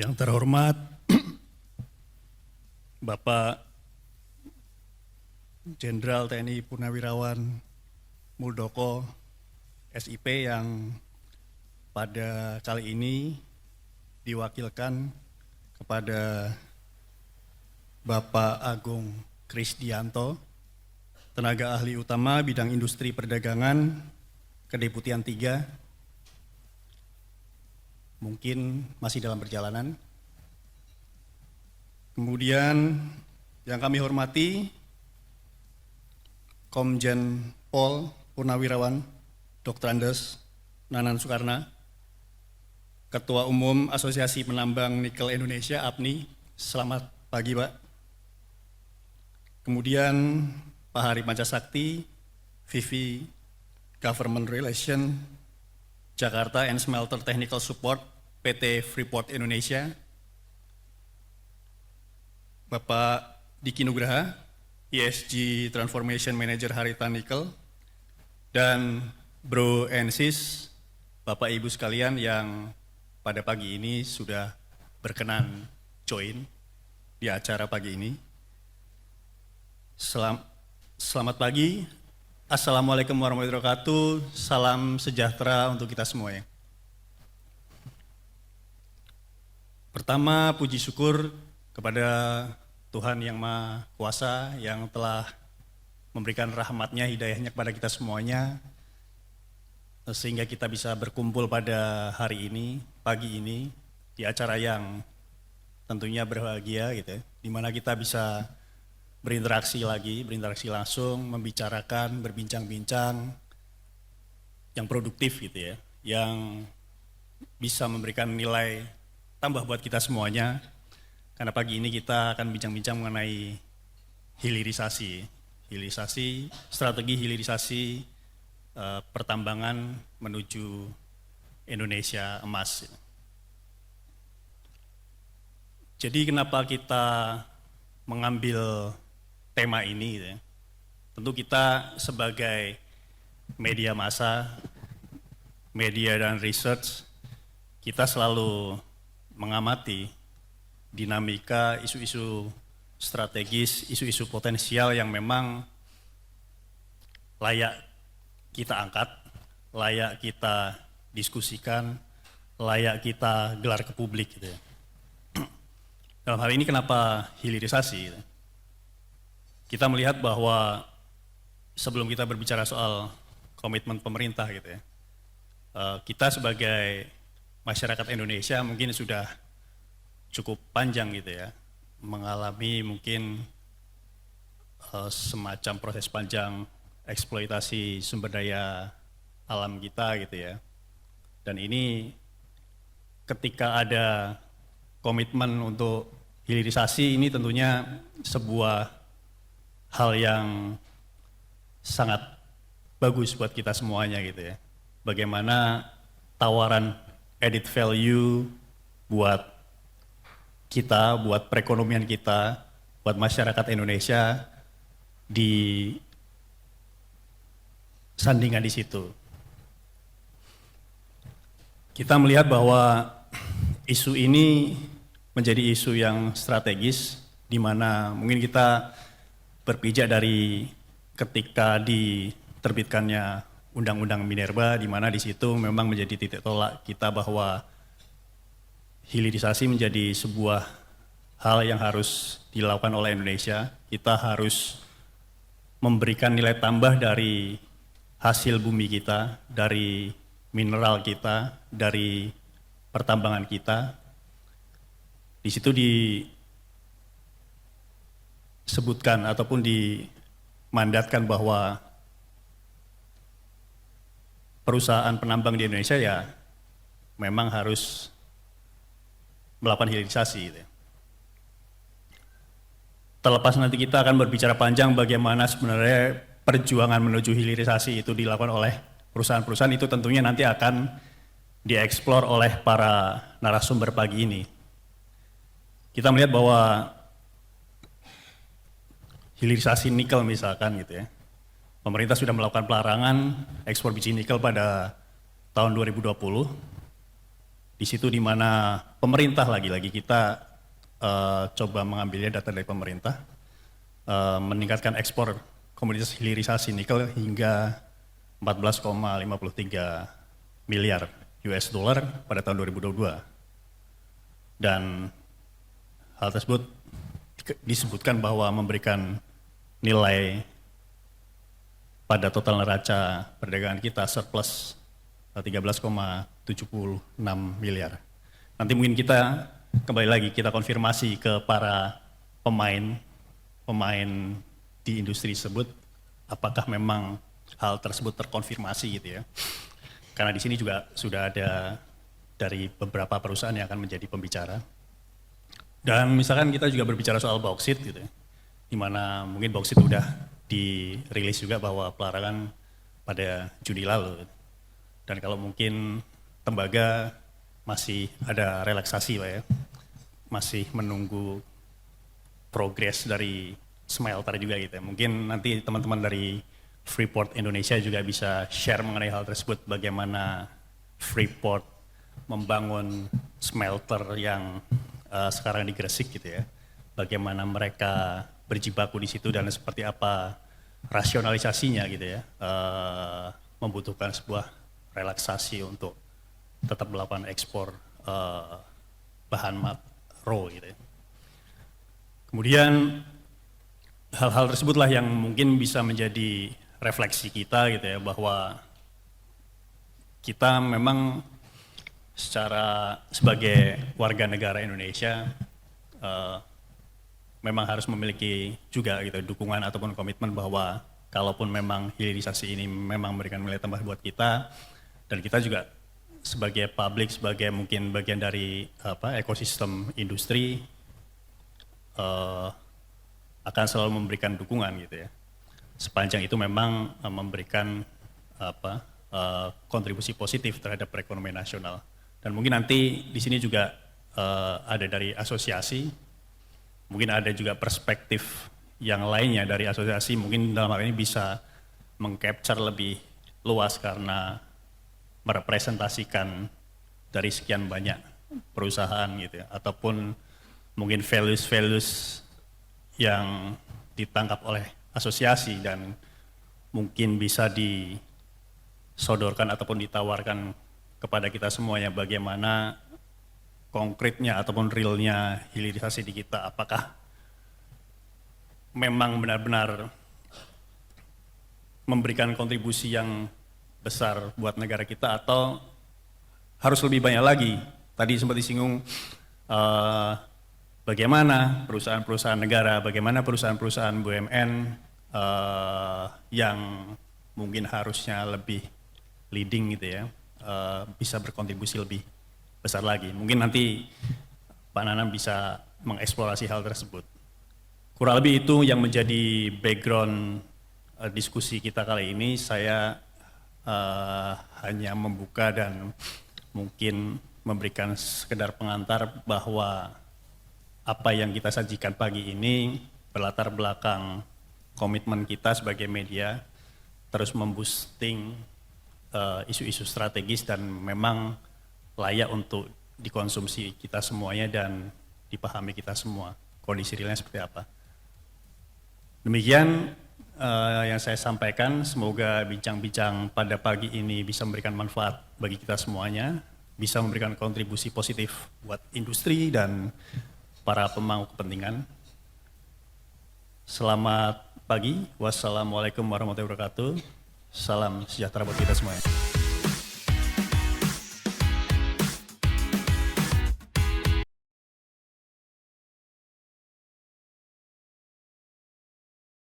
Yang terhormat Bapak Jenderal TNI Purnawirawan Muldoko SIP yang pada kali ini diwakilkan kepada Bapak Agung Krisdianto, tenaga ahli utama bidang industri perdagangan, Kedeputian 3, mungkin masih dalam perjalanan. Kemudian yang kami hormati Komjen Pol Purnawirawan Dr. Andes Nanan Soekarna, Ketua Umum Asosiasi Penambang Nikel Indonesia APNI. Selamat pagi, Pak. Kemudian Pak Hari Pancasakti, VP Government Relation Jakarta and Smelter Technical Support PT Freeport Indonesia, Bapak Diki Nugraha, ESG Transformation Manager Harita Nickel, dan Bro and Sis, Bapak Ibu sekalian yang pada pagi ini sudah berkenan join di acara pagi ini. Selamat pagi, Assalamualaikum warahmatullahi wabarakatuh, salam sejahtera untuk kita semuanya. Pertama, puji syukur kepada Tuhan Yang Maha Kuasa yang telah memberikan rahmatnya, hidayahnya kepada kita semuanya, sehingga kita bisa berkumpul pada hari ini, pagi ini, di acara yang tentunya berbahagia gitu ya, di mana kita bisa berinteraksi langsung, membicarakan, berbincang-bincang yang produktif gitu ya, yang bisa memberikan nilai tambah buat kita semuanya, karena pagi ini kita akan bincang-bincang mengenai hilirisasi, strategi hilirisasi pertambangan menuju Indonesia emas. Jadi kenapa kita mengambil tema ini? Ya? Tentu kita sebagai media massa, media dan research, kita selalu mengamati dinamika isu-isu strategis, isu-isu potensial yang memang layak kita angkat, layak kita diskusikan, layak kita gelar ke publik gitu ya. Dalam hal ini kenapa hilirisasi? Kita melihat bahwa sebelum kita berbicara soal komitmen pemerintah gitu ya, kita sebagai masyarakat Indonesia mungkin sudah cukup panjang gitu ya, mengalami mungkin semacam proses panjang eksploitasi sumber daya alam kita gitu ya. Dan ini ketika ada komitmen untuk hilirisasi, ini tentunya sebuah hal yang sangat bagus buat kita semuanya gitu ya. Bagaimana tawaran added value buat kita, buat perekonomian kita, buat masyarakat Indonesia di sandingan di situ. Kita melihat bahwa isu ini menjadi isu yang strategis, di mana mungkin kita berpijak dari ketika diterbitkannya Undang-Undang Minerba, di mana di situ memang menjadi titik tolak kita bahwa hilirisasi menjadi sebuah hal yang harus dilakukan oleh Indonesia. Kita harus memberikan nilai tambah dari hasil bumi kita, dari mineral kita, dari pertambangan kita. Di situ disebutkan ataupun dimandatkan bahwa perusahaan penambang di Indonesia ya memang harus melakukan hilirisasi gitu. Terlepas nanti kita akan berbicara panjang bagaimana sebenarnya perjuangan menuju hilirisasi itu dilakukan oleh perusahaan-perusahaan, itu tentunya nanti akan dieksplor oleh para narasumber pagi ini. Kita melihat bahwa hilirisasi nikel misalkan gitu ya, pemerintah sudah melakukan pelarangan ekspor biji nikel pada tahun 2020, Di situ di mana pemerintah lagi-lagi kita coba mengambilnya data dari pemerintah, meningkatkan ekspor komoditas hilirisasi nikel hingga 14,53 miliar US dollar pada tahun 2022. Dan hal tersebut disebutkan bahwa memberikan nilai pada total neraca perdagangan kita surplus 13,76 miliar. Nanti mungkin kita kembali lagi kita konfirmasi ke para pemain di industri tersebut apakah memang hal tersebut terkonfirmasi gitu ya. Karena di sini juga sudah ada dari beberapa perusahaan yang akan menjadi pembicara. Dan misalkan kita juga berbicara soal bauksit gitu ya, di mana mungkin bauksit udah dirilis juga bahwa pelarangan pada Juni lalu. Dan kalau mungkin tembaga masih ada relaksasi Pak ya, masih menunggu progres dari smelter juga gitu ya. Mungkin nanti teman-teman dari Freeport Indonesia juga bisa share mengenai hal tersebut, bagaimana Freeport membangun smelter yang sekarang di Gresik gitu ya, bagaimana mereka berjibaku di situ dan seperti apa rasionalisasinya gitu ya, membutuhkan sebuah relaksasi untuk tetap melakukan ekspor bahan raw gitu ya. Kemudian hal-hal tersebutlah yang mungkin bisa menjadi refleksi kita gitu ya, bahwa kita memang sebagai warga negara Indonesia memang harus memiliki juga gitu dukungan ataupun komitmen bahwa kalaupun memang hilirisasi ini memang memberikan nilai tambah buat kita, dan kita juga sebagai publik, sebagai mungkin bagian dari ekosistem industri akan selalu memberikan dukungan gitu ya, sepanjang itu memang memberikan kontribusi positif terhadap perekonomian nasional. Dan mungkin nanti di sini juga ada dari asosiasi, mungkin ada juga perspektif yang lainnya dari asosiasi, mungkin dalam hal ini bisa mengcapture lebih luas karena merepresentasikan dari sekian banyak perusahaan gitu ya, ataupun mungkin values yang ditangkap oleh asosiasi dan mungkin bisa disodorkan ataupun ditawarkan kepada kita semuanya, bagaimana konkretnya ataupun realnya hilirisasi di kita, apakah memang benar-benar memberikan kontribusi yang besar buat negara kita atau harus lebih banyak lagi. Tadi sempat disinggung bagaimana perusahaan-perusahaan negara, bagaimana perusahaan-perusahaan BUMN yang mungkin harusnya lebih leading gitu ya, bisa berkontribusi lebih besar lagi. Mungkin nanti Pak Nanang bisa mengeksplorasi hal tersebut. Kurang lebih itu yang menjadi background diskusi kita kali ini. Saya hanya membuka dan mungkin memberikan sekedar pengantar bahwa apa yang kita sajikan pagi ini berlatar belakang komitmen kita sebagai media terus memboosting isu-isu strategis dan memang layak untuk dikonsumsi kita semuanya dan dipahami kita semua kondisi realnya seperti apa. Demikian yang saya sampaikan, semoga bincang-bincang pada pagi ini bisa memberikan manfaat bagi kita semuanya, bisa memberikan kontribusi positif buat industri dan para pemangku kepentingan. Selamat pagi, wassalamualaikum warahmatullahi wabarakatuh. Salam sejahtera buat kita semuanya.